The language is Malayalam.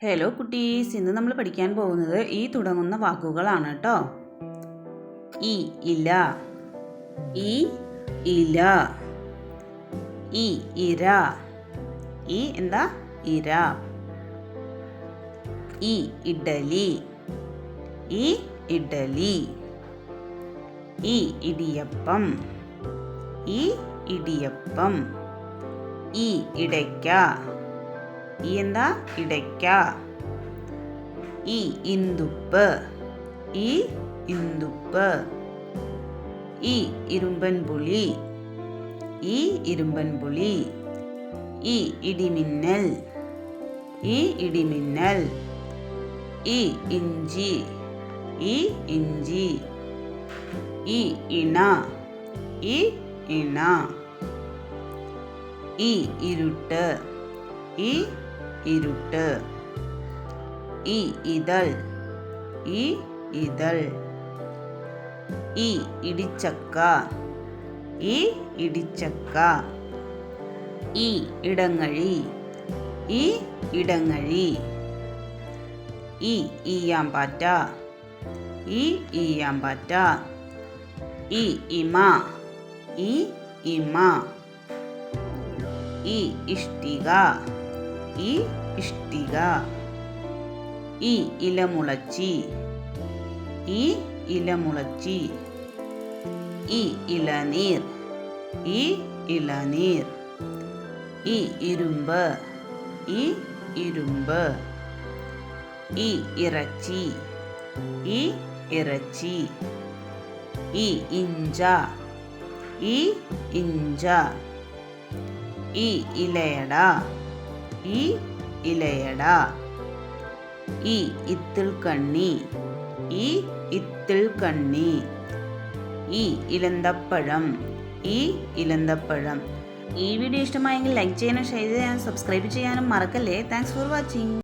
ഹലോ കുട്ടീസ്, ഇന്ന് നമ്മൾ പഠിക്കാൻ പോകുന്നത് ഈ തുടങ്ങുന്ന വാക്കുകളാണ് കേട്ടോ. ഈ ഇല, ഈ ഇല, ഈ ഇര, ഈ എന്താ ഇര, ഈ ഇഡലി, ഈ ഇഡലി, ഈ ഇടിയപ്പം, ഈ ഇടിയപ്പം, ഈ ഇടയ്ക്ക, ഈ എന്താ ഇടയ്ക്ക, ഈ ഇന്ദുപ്പ്, ഈ ഇന്ദുപ്പ്, ഈ ഇരുമ്പൻ പുളി, ഈ ഇരുമ്പൻ പുളി, ഈ ഇടിമിന്നൽ, ഈ ഇടിമിന്നൽ, ഈ ഇഞ്ചി, ഈ ഇഞ്ചി, ഈ ഇണ, ഈ ഇണ, ഈ ഇരുട്ട്, ഈ ഇരുട്ട്, ഈ ഇതൾ, ഈ ഇതൾ, ഈ ഇടിച്ചക്ക, ഈ ഇടിച്ചക്ക, ഈ ഇടങ്ങഴി, ഈ ഇടങ്ങഴി, ഈ ഈയാമ്പാറ്റ, ഈ ഈയാമ്പാറ്റ, ഈ ഇമ, ഈ ഇമ, ഈ ഇഷ്ടിക, ഈ ഇഷ്ടിക, ഈ ഇലമുളച്ചി, ഈ ഇലമുളച്ചി, ഈ ഇളനീർ, ഈ ഇളനീർ, ഈ ഇരുമ്പ്, ഈ ഇരുമ്പ്, ഈ ഇറച്ചി, ഈ ഇറച്ചി, ഈ ഇഞ്ച, ഈ ഇഞ്ച, ഈ ഇലയട, ഈ ഇലയട, ഈ ഇത്തിൾക്കണ്ണി, ഈ ഇത്തിൾക്കണ്ണി, ഈ ഇലന്തപ്പഴം, ഈ ഇലന്തപ്പഴം. ഈ വീഡിയോ ഇഷ്ടമായെങ്കിൽ ലൈക്ക് ചെയ്യാനും ഷെയർ ചെയ്യാനും സബ്സ്ക്രൈബ് ചെയ്യാനും മറക്കല്ലേ. Thanks for watching.